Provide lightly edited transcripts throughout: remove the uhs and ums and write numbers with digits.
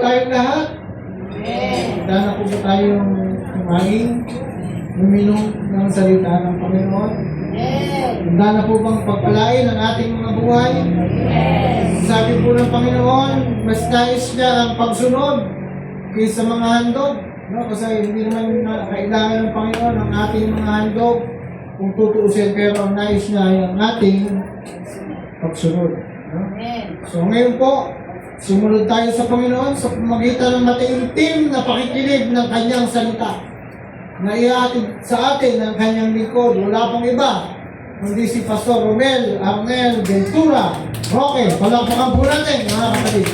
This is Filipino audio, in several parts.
Tayong lahat. Handa na po ba tayong kumain, uminom ng salita ng Panginoon? Handa na po bang pagpalain ang ating mga buhay? Sabi po ng Panginoon, mas nais niya ang pagsunod kaysa mga handog. No? Kasi hindi naman kailangan ng Panginoon ang ating mga handog kung tutuusin, pero ang nais niya ay ang ating pagsunod. No? So ngayon po, sumunod tayo sa Panginoon sa pamagitan ng mataimtim na pakikinig ng Kanyang salita na ihatid sa atin ng Kanyang lingkod. Wala pang iba, kundi si Pastor Romel Arnel Ventura Roque. Palakpakan po natin, mga kapatid.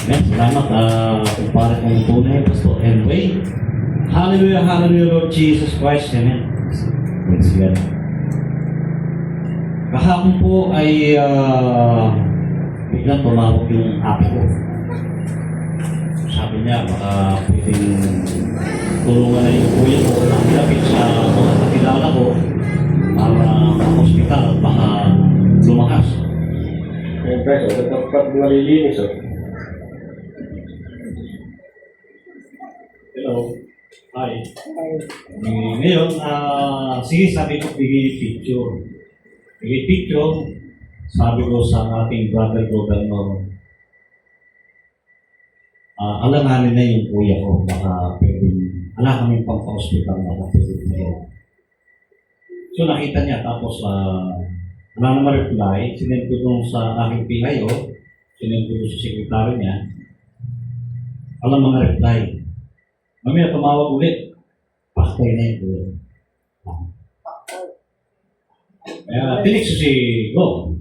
Amen. Salamat, kumpare kong tunay, Pastor Elway. Hallelujah, hallelujah, Lord Jesus Christ. Amen. Praise God. Kahapon po ay biglang tumawag yung ate ko. Sabi niya, baka pwedeng tulungan na yung kuya ko na ilapit sa mga kakilala ko para ma-hospital at baka lumakas. Siyempre, so dapat malilinis. Hello. Hi. Ngayon, sige, sabi ko, bigay picture. Bigay picture, sabi ko sa ating brother governor, alanganin na yung kuya ko, baka pwedeng, ala kami pang pa-hospital na pwedeng na yun. So nakita niya, tapos wala naman reply, sinend ko dun sa aking PIO, sinend ko dun sa sekretary niya, walang mga reply. Mamaya tumawag ulit, pakatay na yung kuya. Kaya tinik si Go,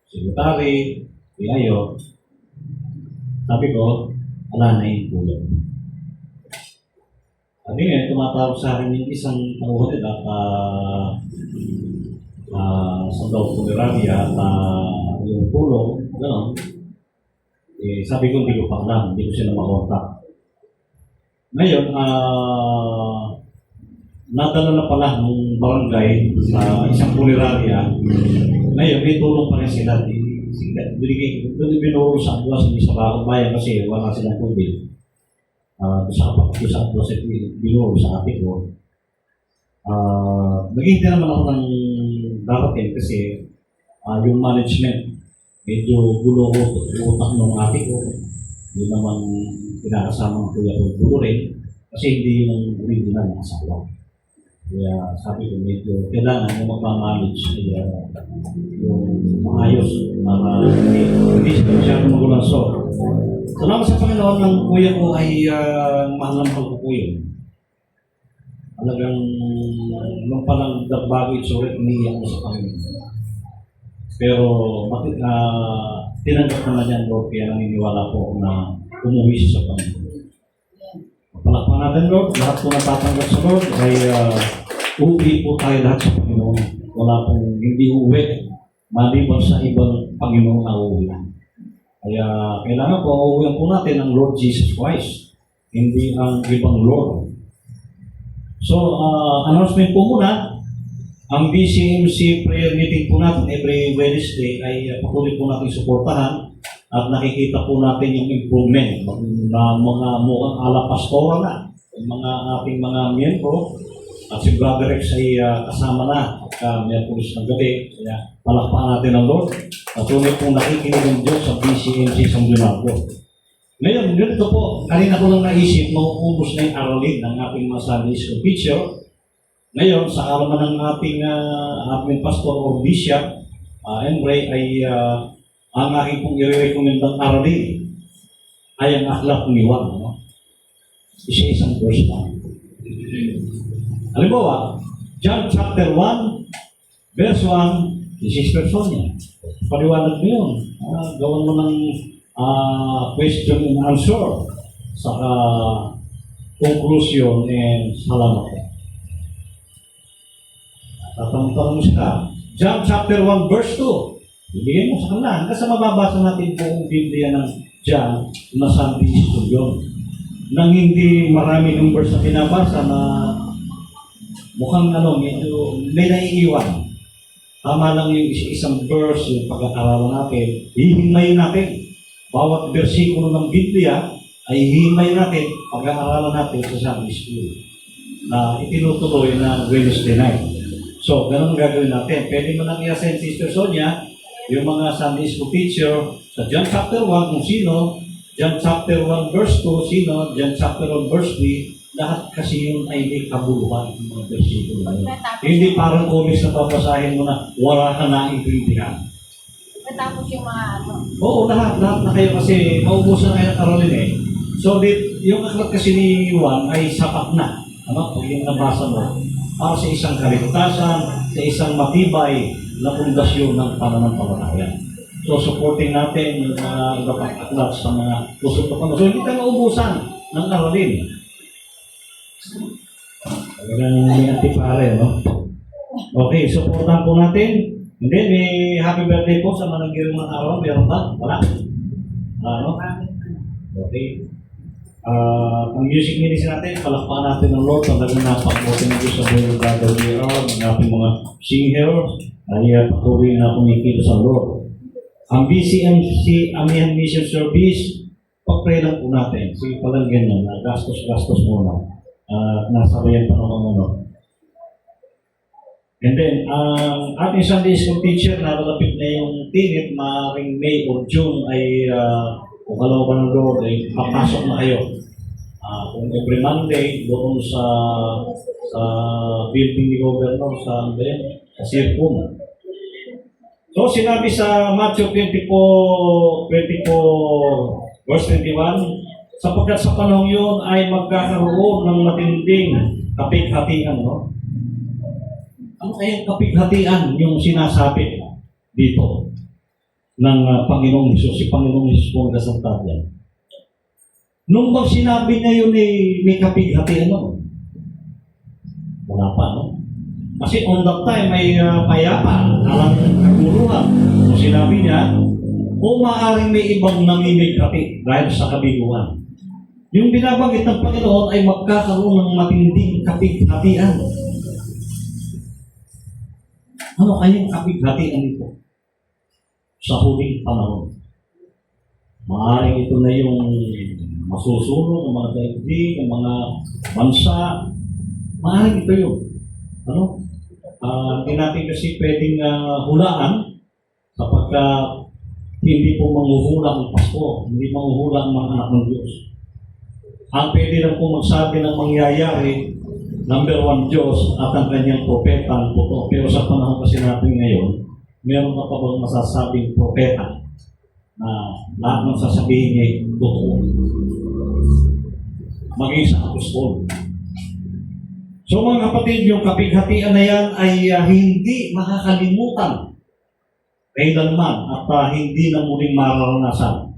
sekretary, PIO, sabi ko, wala na yung kuya. Sabi nga, tumatawag sa akin yung isang tauhan at sa daw Pomerania at yung tulong, gano'n. Sabi ko, hindi ko pa alam, hindi ko sila makontak. Ngayon, nadala na pala ng barangay sa isang Pomerania. Ngayon, may tulong pa rin sila. Binuro sa atlas, hindi sa bakong bayan kasi wala silang tubig. Sa atlas, binuro sa ate ko. Naghihintay naman ako ng darating kasi yung management, medyo gulo ko utak ng ate ko. Hindi naman pinakasama ng kuya ko gulo rin kasi hindi yung original ng asawa. Kaya sabi ko medyo kailangan yung magmamanage yung maayos para hindi siya masyadong magulang. So, salamat sa Panginoon ng kuya ko ay mahal ko po yun. Talagang nung palang bago itsura, umiiyak ko sa Panginoon. Pero tinanggap naman yan, Lord, kaya naniniwala po ako na umuwi siya sa Panginoon. Palakpakan natin, Lord. Lahat po natatanggap sa Lord ay uuwi po tayo lahat sa Panginoon. Wala pong hindi uuwi. Maliban sa ibang Panginoon na uuwi. Kaya kailangan po uuwihan po natin ang Lord Jesus Christ. Hindi ang ibang Lord. So, announcement po muna. Ang BCMC prayer meeting po natin every Wednesday ay patuloy po natin suportahan at nakikita po natin yung improvement na mga mukhang ala pastora na, yung mga ating mga miyembro at si Brother Rex ay kasama na at Miyerkules ng gabi. Kaya palakpakan natin ang Lord. Patuloy po nakikinig ng Diyos sa BCMC San Leonardo. Ngayon, ganito po, kanina ko lang naisip, mauubos na yung aralin ng ating mga Sunday School teacher. Ngayon, sa araw ng ating admin pastor or bishop, Emre, ay ang aking pong i-recommendang aralin ay ang aklat ni Juan. No? Isa-isang verse lang. Halimbawa, John chapter 1, verse 1, verse niya. Paliwanag mo yun. Gawan mo ng question and answer sa conclusion and salamat. Tatanong mo siya. John chapter 1 verse 2. Bibigyan mo sa kanila. Hanggang sa mababasa natin buong Biblia ng John na Sunday School yun. Nang hindi marami ng verse na pinabasa na mukhang medyo may naiiwan. Tama lang yung isang verse, yung pag-aaralan natin, hihimayin natin bawat bersikulo ng Biblia ay hihimay natin, pag-aaralan natin sa Sunday School na itinutuloy na Wednesday night. So, ganun ang gagawin natin. Pwede mo nang i-assign Sister Sonia, yung mga Sunday School teacher, sa John chapter 1 kung sino, John chapter 1 verse 2 sino, John chapter 1 verse 3, lahat kasi yun ay may kabuluhan ng mga bersikulo na yun. Hindi parang comics na papasahin mo na wala ka na intindihan. Matapos yung mga ano. Oo, lahat na kayo kasi maubusan kayo ng aralin eh. So, yung aklat kasi ni Juan ay sapat na. Ano? Pag yung nabasa mo, para sa isang kaligtasan, sa isang matibay na pundasyon ng pananampalataya. So, supporting natin yung mga iba pang aklat sa mga kusog na panahon. So, hindi tayo maubusan ng aralin. Talagang may antipare, no? Okay, supportan po natin. And then, may happy birthday po sa mga naging mga araw. Meron ba? Wala? Ano? Okay. Ang music ministry natin, palakpakan natin ng Lord. Talagang napakabuti ng Diyos sa buhay ng gagawin niya. Ang ating mga singers ay patuloy na kumikita sa Lord. Ang BCMC, Amihan Mission Service, pag-pray lang po natin. Sige palang ganyan, gastos-gastos muna. Nasa bayan pa naman muna. And then, ang ating Sunday School teacher, nalalapit na yung tinit, maaaring May or June ay kung kalaw ka ng Lord, ay papasok na kayo. Kung every Monday, doon sa building ni Governor, sa Sircum. So, sinabi sa Matthew 24 verse 21, sapagkat sa panahon yun ay magkakaroon ng matinding kapighatian, no? Ano kayang kapighatian yung sinasabi dito ng Panginoong Hesus? Si Panginoong Hesus po nagkasalita yan. Nung bang sinabi niya yun may kapighatian, no? Wala pa, no? Kasi on that time may payapa, alam kaguluhan. Nung sinabi niya, o maaaring may ibang namimighati dahil sa kabiguan. Yung binabanggit ng Panginoon ay magkakaroon ng matinding kapighatian. Ano kayang kapighatian nito? Sa huling panahon. Maaaring ito na yung masusunod ng mga daigdig, ng mga bansa. Maaaring ito yun. Ano? Hindi natin kasi pwedeng hulaan sapagkat hindi po manghuhula ang Pasko, hindi manghuhula ang mga anak ng Diyos. Ang pwede lang po magsabi ng mangyayari, number 1 Diyos at ang kanyang propeta ang totoo. Pero sa panahon kasi natin ngayon, meron ka pa bang masasabing propeta na lahat ng sasabihin niya totoo. Maging sa apostol. So mga kapatid, yung kapighatian na yan ay hindi makakalimutan kailanman at hindi na muling mararanasan.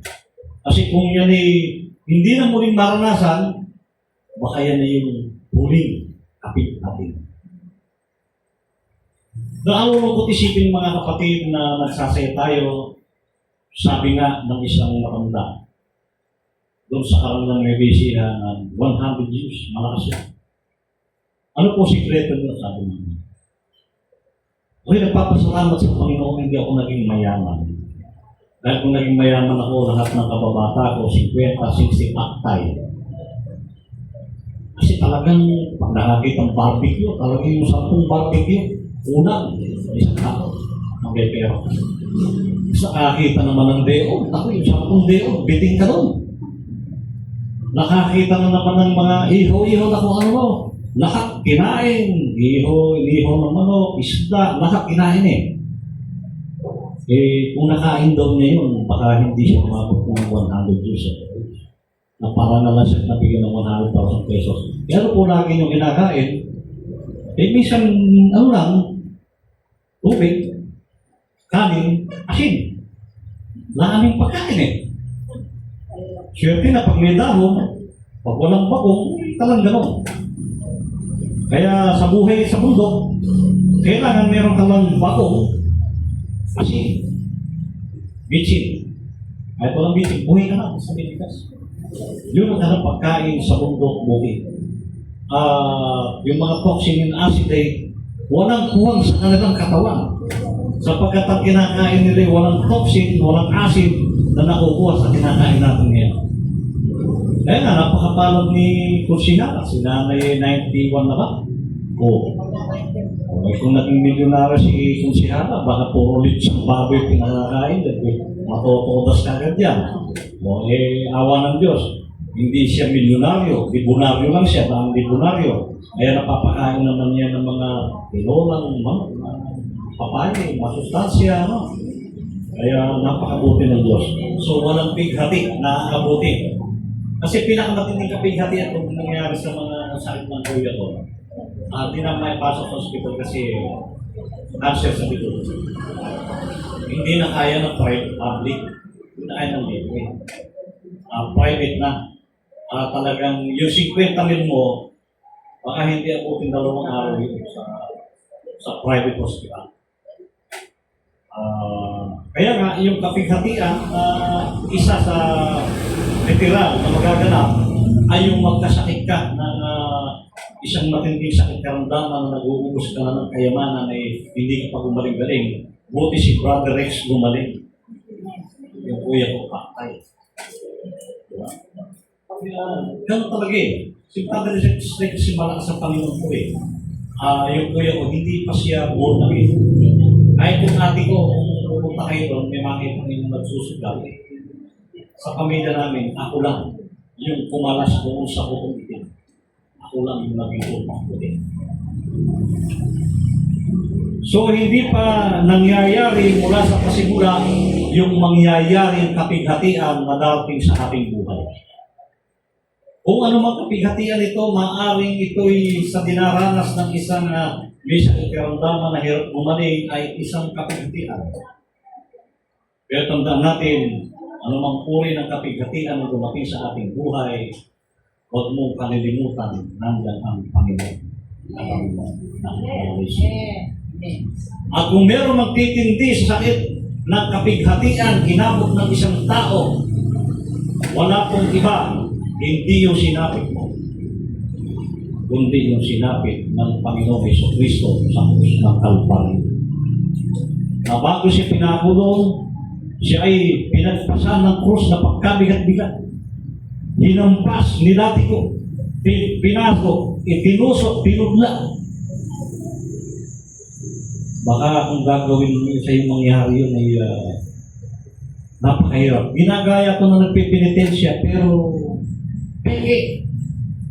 Kasi kung yan ay hindi na muling maranasan, baka yan ay yung huling kapighatian. Naalulungkot isipin mga kapatid na nagsasaya tayo, sabi nga ng isang matanda, doon sa karangang Rebesiya ng 100 years, malakas yan. Ano po sikreto nyo, sabi namin? Okay, nagpapasalamat sa Panginoon, hindi ako naging mayaman. Dahil kung naging mayaman ako, lahat ng kababata ko, 50, 60 aktay. Kasi talagang, pag nakakita ng barbecue, talagang yung 10 barbecue, unang, isang tao, magpepero. Sa nakakita naman ng deo, ako yung 10 deo, biting ka doon. Nakakita na naman ng mga iho-iho na kung ano, lahat kinain, iho ng manok, isda, lahat kinain eh. Kung nakain daw niya yun, baka hindi siya umabot ng 100 years. Na para na lang siya nabigyan ng 100,000 pesos. Pero po lagi yung kinakain, minsan, ano lang, tubig, kanin, asin. Maraming pagkain eh. Swerte na pag may dahon, pag walang bakong, talang gano'n. Kaya sa buhay sa bundok, kailangan meron ka lang bakong, asin, bitsin. Kahit walang bitsin, buhay ka na sa Pilipinas. Yun ang kanang pagkain sa bundok buhay. Yung mga toxin and acid ay walang kuwang sa kanilang katawan. Sapagkat ang kinakain nila walang toxin, walang acid, na nakukuha sa kinakain natin ngayon. Kaya nga, napakapalad ni Kursina, si nanay 91 na ba? Oo. Kung naging milyonaryo si Kursina, baka puro ulit siyang baboy pinakakain, matutudas ka agad yan. Awa ng Diyos. Hindi siya milyonaryo, dibunaryo lang siya, ang dibunaryo. Kaya napapakain naman niya ng mga tinolang, papaya, masustansya, no? Kaya napakabuti ng Diyos. So walang bighati na kabuti. Kasi pinakamatinding kapighati at kung nangyari sa mga sakit ng kuya ko, hindi na may pasok sa hospital kasi cancer sa bito. Hindi na kaya ng private, public, hindi na kaya ng libre. Private na. Talagang yung 50 mil mo, baka hindi abutin 2 araw yun sa private hospital. Kaya nga, yung kapighatian, isa sa literal na magaganap ay yung magkasakit ka ng isang matinding sakit karamdaman na nag-uubos ka na ng kayamanan ay hindi ka pa gumaling-galing. Buti si Brother Rex gumaling. Yung kuya ko patay. Diba? Ganun talaga eh. Si Brother Rex si malakas sa Panginoon ko eh. Yung kuya ko, hindi pa siya born again. Kahit kung ate ko, kung pupunta kayo doon, may makita ko yung nagsusugal. Sa pamilya namin, ako lang yung kumalas doon sa bukong itin. Ako lang yung naging upang ko din. So, hindi pa nangyayari mula sa pasimula yung mangyayaring kapighatian na darating sa ating buhay. Kung ano mang kapighatian ito, maaaring ito'y sa dinaranas ng isang may sakit karamdaman na hirap gumaling ay isang kapighatian. Pero tandaan natin, anumang uri ng kapighatian na dumating sa ating buhay, huwag mong kalilimutan nandiyan ang Panginoon. At kung meron magtitindi sa sakit ng kapighatian, inabot ng isang tao, wala pong iba, hindi yung sinapit mo, kundi yung sinapit ng Panginoon Jesucristo sa krus ng Kalbaryo. Na bago siya pinakulong, siya ay pinagpasan ng krus na pagkabigat-bigat. Hinampas, nilatiko, pinasok, itinusok, pinudla. Baka kung gagawin sa yung mangyari yun ay napakahirap. Ginagaya ko na nagpipinitensya, pero peke.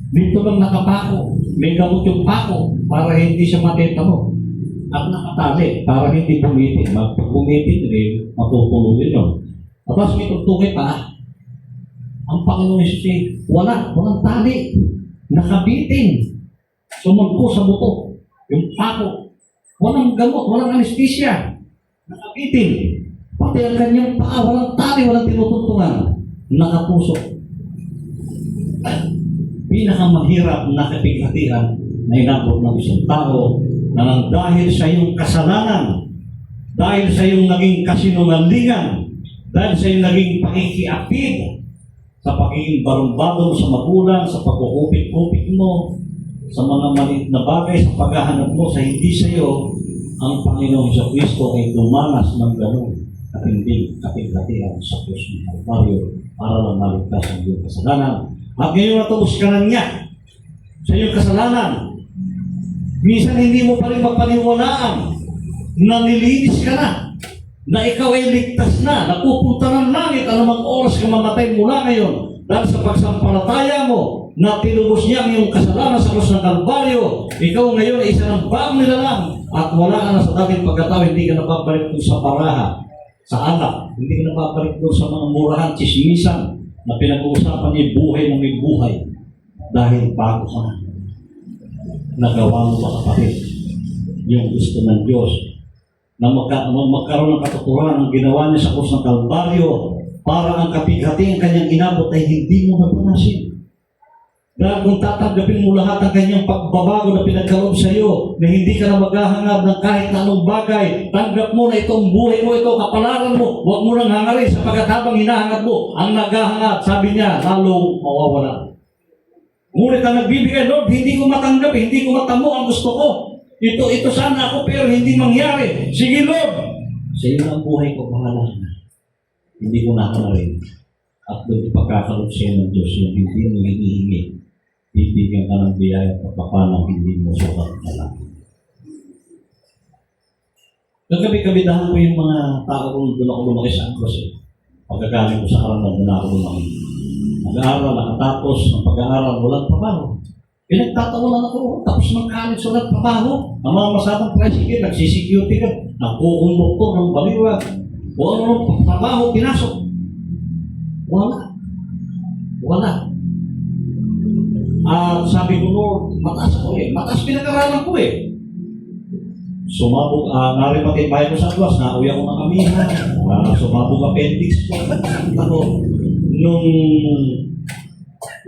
Dito lang nakapako. May gamot yung pako para hindi siya matitamo. At nakatali para hindi bumitin. Pag bumitin, matutuloy yun. Tapos may tutungay pa. Ang Panginoon Jesus, walang tali. Nakabitin. Sumagpo sa buto. Yung pako. Walang gamot, walang anesthesia. Nakabitin. Pati ang kanyang paa, walang tali, walang tinutuntungan. Nakapusok. Pinakamahirap na kapighatian na inabot ng isang tao na nang dahil sa iyong kasalanan, dahil sa iyong naging kasinungalingan, dahil sa iyong naging pakikiapid, sa pagiging barumbado sa magulang, sa pagkukupit-kupit mo, sa mga maliit na bagay, sa paghahanap mo sa hindi sa iyo, ang Panginoong Jesucristo ay dumanas ng ganun at hindi kapighatian sa krus ng Kalbaryo para lang maligtas ang iyong kasalanan. At ngayon natubos ka na niya sa iyong kasalanan. Minsan hindi mo pa rin mapaniwalaan na nilinis ka na ikaw ay ligtas na pupunta ng langit anumang oras ka mamatay mula ngayon. Dahil sa pagsampalataya mo na tinubos niya ang iyong kasalanan sa krus ng Kalbaryo, ikaw ngayon ay isa ng bagong nilalang at wala ka na sa dating pagkatao, hindi ka nababalik doon sa paraha, sa alak, hindi ka nababalik doon sa mga murahan, chismisan, na pinag-uusapan niya buhay na may buhay dahil bago ka na. Nagawa mo ba kapatid yung gusto ng Diyos na magkaroon ng katotohanan ng ginawa niya sa krus ng Kalbaryo para ang kapighati ang kanyang inabot ay hindi mo mapanasin. Dahil kung tatanggapin mo lahat ng kanyang pagbabago na pinagkaloob sa iyo, na hindi ka na maghahangad ng kahit na anong bagay, tanggap mo na itong buhay mo, ito kapalaran mo, huwag mo nang hangarin sapagkat habang hinahangad mo, ang naghahangad, sabi niya, lalong mawawala. Ngunit ang nagbibigay, Lord, hindi ko matanggap, hindi ko matamo ang gusto ko. Ito sana ako pero hindi mangyari. Sige Lord, sa iyo ang buhay ko, bahala na. hindi ko na rin. At doon ipagkakalog siya ng Diyos yung hindi mo hinihingi. Bibigyan ka ng biyaya at papalang hindi mo sukat na lang. Nagkabi-kabidahan ko yung mga tao kung doon ako lumaki sa Anglos eh. Pagkagaling ko sa Karangal, doon ako lumaki. Nag-aaral, nakatapos ng pag-aaral, walang trabaho. Pinagtatawanan ako, tapos ng college, walang trabaho. Ang mga masadang tricycle, nagsisecurity ka, nagkukunduktor ng baliwag. O ano, trabaho, pinasok. Wala. Wala. Sabi ko, Lord, mataas ako eh. Mataas pinag-aralan ko eh. Sumabog, naripatin bahay ko sa Atlas, nauwi ako ng amihan. Sumabog appendix ko. Nung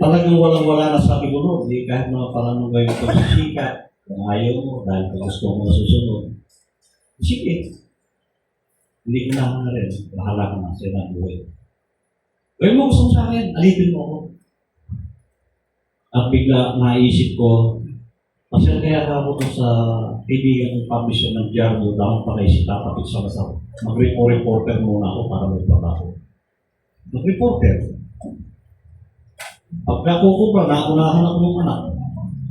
talagang walang-wala na sabi ko, Lord, di kahit mga paranong gawin ko sa sikat, kung ayaw mo, dahil kung gusto mo na susunod. Sige. Hindi ko na rin. Bahala ka na sa inang buhay. Gawin mo gusto mo sa akin, alipin mo ako. At bigla naisip ko, kasi kaya ako sa kaibigan ng publisher ng Diaryo, dahil pa kayo si Tatapit sa Masal. Mag-reporter muna ako para may trabaho. Mag-reporter. Pagka kukubra, naunahan ako ng anak.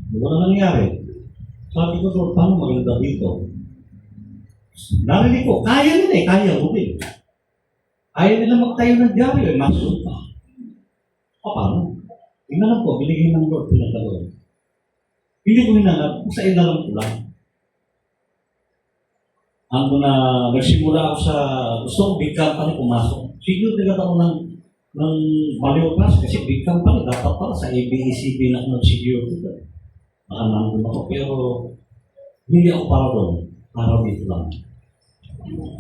Ano na nangyari? Sabi ko, Lord, paano maganda dito? Narinig ko, kaya nila eh, kaya mo din. Kaya nila magtayo ng Diaryo eh, masunod pa. Paano? Tingnan ko, binigay ng Lord, pinagdalawin. Hindi ko hinanap, sa inalam ko lang. Ano na, nagsimula ako sa, gusto ko big company pumasok. Siguro nagkat ako ng Baliw Class kasi big company, dapat pala sa ABCB na nag-secure dito. Nandun ako, pero hindi ako para doon, para dito lang.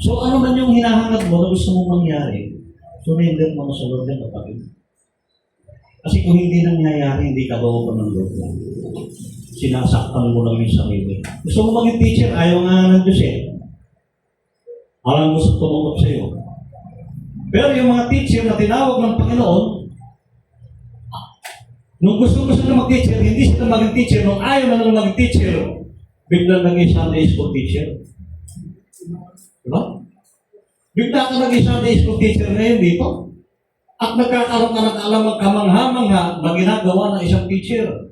So ano man yung hinahangad mo na gusto mong mangyari, surrender mo na sa Lord yan, kapatid. Kasi kung hindi nangyayari, hindi ka looban ng Lord yan. Sinasaktan mo lang yung sarili. Gusto mo maging teacher, ayaw nga ng Diyos eh. Alam mo sa tumulog sa iyo. Pero yung mga teacher na tinawag ng Panginoon, nung gusto sila mag-teacher, hindi sila maging teacher. Nung ayaw na nila maging teacher, biglang naging Sunday school teacher. Diba? Bigla ka naging Sunday school teacher ngayon dito. At nagkakaroon ka ng alam kamangha-mangha na ginagawa ng isang teacher.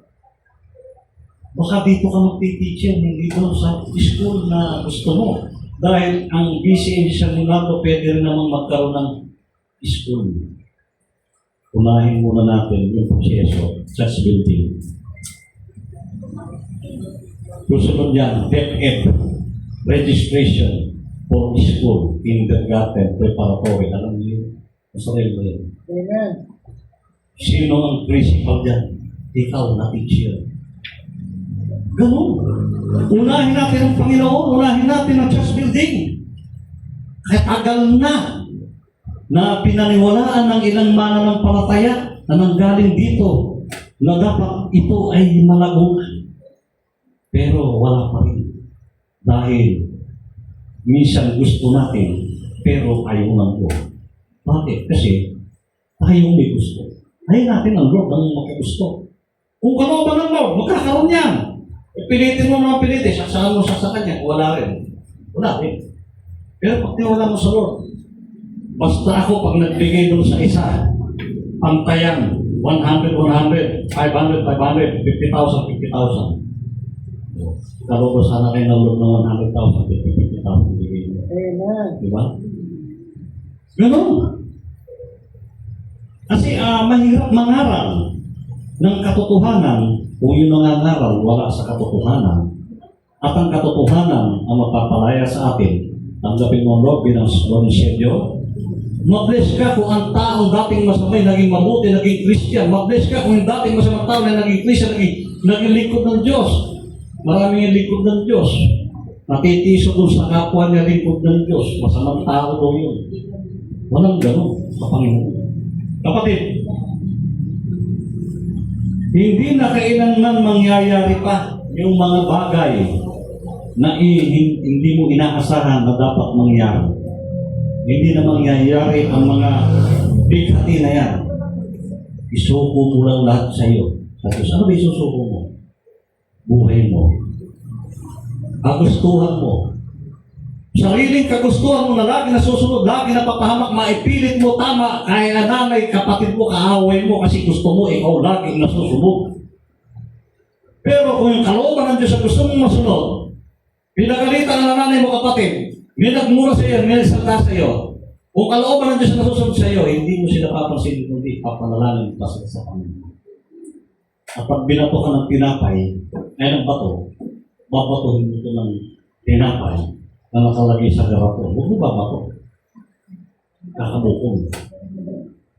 Baka dito ka magti-teacher, hindi doon sa school na gusto mo. Dahil ang BCM sa Leonardo pwede rin naman magkaroon ng school. Unahin muna natin yung proseso, church building. Susunod yan, DepEd, registration for school, kindergarten, preparatory. Alam niyo, masarili mo yan. Amen. Sino ang principal dyan? Ikaw na teacher. Ganun. Unahin natin ang Panginoon, unahin natin ang church building. Kaya tagal na pinaniwalaan ng ilang mananampalataya na nanggaling dito na dapat ito ay malaguan. Pero wala pa rin. Dahil minsan gusto natin, pero ayaw ng Lord. Bakit? Kasi tayo may gusto. Ayaw natin ang Lord ang makagusto. Kung ano ba ng Lord, magkakaroon yan. Pilitin mo mga pilitin, sasaan mo sa kanya, wala rin. Wala rin. Pero pag tiwala mo sa Lord, basta ako pag nagbigay doon sa isa, pantayan, 100, 500, 500, 50,000, 50,000. Kalo ko sana kayo ng Lord ng 100,000, 50,000 bigay mo. Amen. Diba? Ganun. Kasi mahirap mangaral ng katotohanan kung yung nangangaral wala sa katotohanan at ang katotohanan ang mapapalaya sa atin. Tanggapin mo, Lord, bilang Lord. Ma-bless ka kung ang taong dating masamay naging mabuti, naging Christian. Ma-bless ka kung yung dating masamang tao na naging Christian, naging lingkod ng Diyos. Maraming yung lingkod ng Diyos. Natitiso doon sa kapwa niya lingkod ng Diyos. Masamang tao daw yun. Walang gano'n sa Panginoon. Kapatid, hindi na kailangan mangyayari pa yung mga bagay na hindi mo inaasahan na dapat mangyari. Hindi na mangyayari ang mga bighati na yan. Isuko mo lang lahat sa iyo. Sa Diyos, ano ba isusuko mo? Buhay mo. Kagustuhan mo. Sariling kagustuhan mo na lagi nasusunod, lagi napapahamak, maipilit mo tama, kaya nanay, kapatid mo, kaaway mo, kasi gusto mo, ikaw lagi nasusunod. Pero kung yung kalooban ng Diyos ang gusto mong masunod, pinagalitan ng nanay mo kapatid, may nagmura sa iyo, may nagsalta sa iyo, kung kalooban ng Diyos ang nasusunod sa iyo, hindi mo sila papansin, kundi papanalangin pa sa Panginoon. At pag binato ka ng tinapay, ay ng bato, babatuhin mo ito ng tinapay na nakalagay sa garapo. Huwag mo babato. Kakabukong.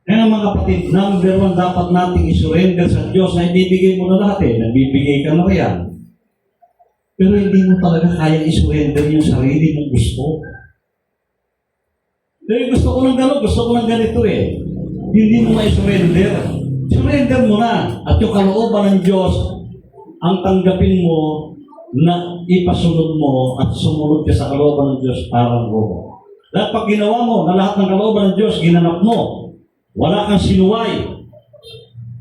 Kaya mga kapatid, number one, dapat nating isurrender sa Diyos na ibibigay mo na lahat eh. Nagbibigay ka na riyan. Pero hindi mo talaga kaya isurrender yung sarili mong gusto. Pero gusto ko ng gano'n, gusto ko ng ganito eh. Hindi mo ma-isurrender. Surrender mo na. At yung kalooban ng Diyos, ang tanggapin mo na ipasunod mo at sumunod ka sa kalooban ng Diyos parang robot. Dahil pag ginawa mo na lahat ng kalooban ng Diyos, ginanap mo, wala kang sinuway,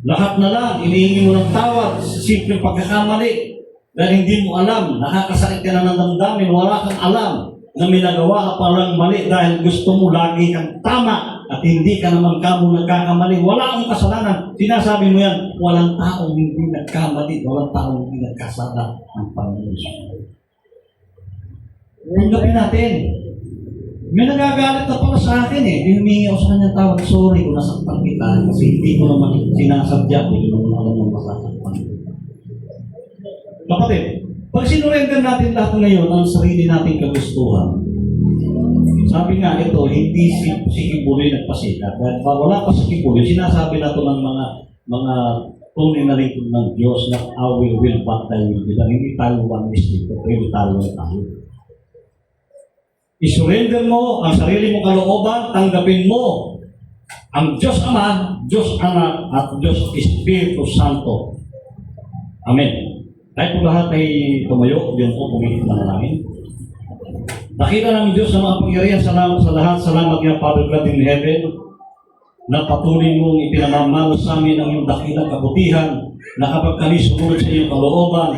lahat na lang, inihingi mo ng tawad sa simpleng pagkakamali, dahil hindi mo alam, nakakasakit ka na ng damdamin, wala kang alam na may nagawa ka palang mali dahil gusto mo lagi kang tama at hindi ka naman kamo nagkakamali. Wala kang kasalanan. Sinasabi mo yan, walang taong hindi nagkamali, walang taong hindi nagkasala ang Panginoon. Tanggapin natin. May nagagalit na pala sa akin eh. Humingi ako sa kanya tawad, sorry kung nasaktan kita kasi hindi ko naman sinasadya ko, hindi naman alam ng masasaktan. Kapatid, pag sinurrender natin lahat ngayon ang sarili nating kagustuhan, sabi nga ito, hindi si Kibuloy nagpasikat. Dahil wala pa si Kibuloy, sinasabi na ito ng mga tunay na lingkod ng Diyos na I will but thy will be done. Hindi tayo one mistake, pero tayo. Isurrender mo ang sarili mong kalooban, tanggapin mo ang Diyos Ama, Diyos Anak, at Diyos Espiritu Santo. Amen. Kahit po lahat ay tumayo, yun po pumikit na namin. Nakita ng Diyos na makapangyarihan, salamat sa lahat, salamat nga Father God in heaven, na patuloy mong ipinamamalo sa amin ang iyong dakilang kabutihan, na kapag kami sumunod sa iyong kalooban,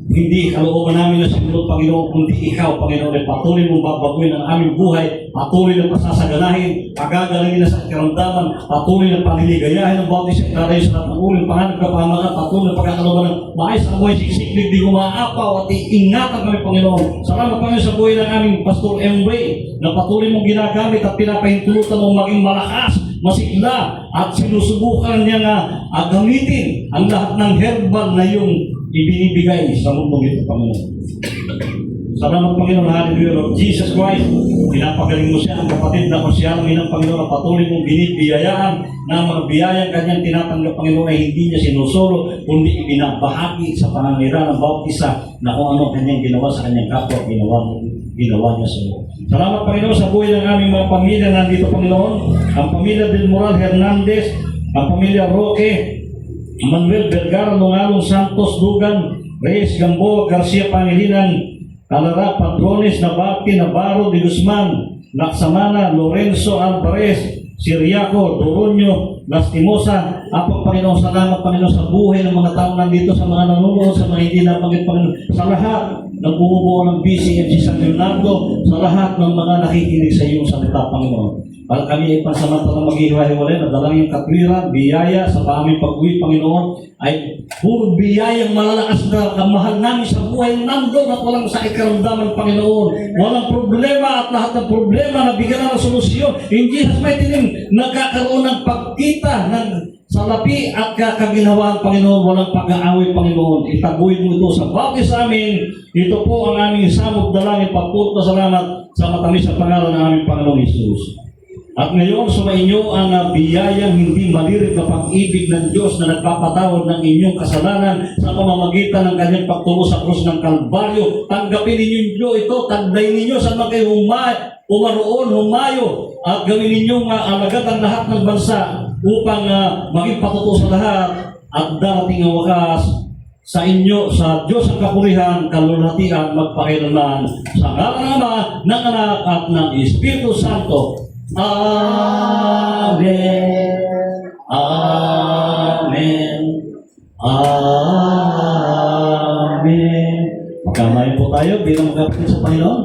hindi kalooban namin na sumunod, Panginoon, kundi ikaw, Panginoon, ay patuloy mong babaguhin ang aming buhay, patuloy na pasasaganahin, pagagalangin na sa karamdaman, patuloy na paniligayahin ng bawat isang taray sa lahat ng ulo, panganib kapamakan, patuloy na pagkakalooban ng maayos ang buhay, siksiklig, di umaapaw at iingatan kami, Panginoon. Salamat kami sa buhay ng aming Pastor M. Ray, na patuloy mong ginagamit at pinapahintulutan mong maging malakas, masigla, at sinusubukan niya nga gamitin ang lahat ng herbal na yung ibinibigay sa mundong ito, Panginoon. Salamat, Panginoon, hallelujah, Lord Jesus Christ. Pinapagaling mo siya, ang kapatid na konsyalong ng Panginoon, na patuloy mong binibiyayaan na mga biyayang kanyang tinatanggap, Panginoon, ay hindi niya sinusuro, kundi ibinabahagi sa pananira ng bawat isa na kung ano kanyang ginawa sa kanyang kapwa, ginawa niya sa iyo. Salamat, Panginoon, sa buhay ng aming mga pamilya nandito, Panginoon. Ang pamilya Del Moral Hernandez, ang pamilya Roque, Manuel Vergara, Lungalong Santos, Dugan, Reyes Gamboa, Garcia Pangilinan, Calara, Padrones, Nabati, Navarro, de Guzman, Laksamana, Lorenzo Alvarez, Siriaco, Doronyo, Lastimosa. Apo, Panginoon, salamat, Panginoon, sa buhay ng mga tao nandito, sa mga nanonood, sa mga hindi nabanggit, Panginoon, sa lahat ng bumubuo ng BCMC San Leonardo, sa lahat ng mga nakikinig sa iyong salita, Panginoon. Para kami ay pansamantalang maghihiwa-hiwalay na dalang yung katwiran, biyaya sa aming pag-uwi, Panginoon, ay puro biyayang malalakas na kamahal namin sa buhay nandun at walang sa ikaramdaman, Panginoon. Walang problema at lahat ng problema na bigyan ng solusyon. In Jesus' mighty name, nagkakaroon ng pagkita ng salapi at kakaginhawaan, Panginoon. Walang pag-aaway, Panginoon. Itaguin mo ito sa bawat sa amin. Ito po ang aming samot dalangin, pagpupot na salamat sa matamis sa pangalan ng aming Panginoon Jesus. At ngayon, sumainyo ang biyayang hindi malirit na pag-ibig ng Diyos na nagpapatawad ng inyong kasalanan sa pamamagitan ng kanyang pagtulo sa krus ng Kalbaryo. Tanggapin ninyo ito, tagday ninyo sa mga kayo umaroon, humayo, at gawin ninyong alagad ang lahat ng bansa upang maging patuto sa lahat at darating ang wakas sa inyo, sa Diyos ang kapurihan, kalulhatian, magpakailanman, sa ngalan ng Ama, ng Anak, at ng Espiritu Santo. Amen. Amen. Amen. Magkamayin po tayo. tayo bilang magkapatid sa Panginoon.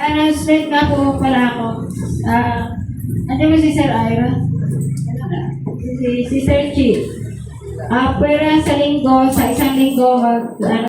Announcement nga po pala ako. Andiyan ba si Sir Ira? Si Sir Chi. Pwera sa linggo, sa isang linggo,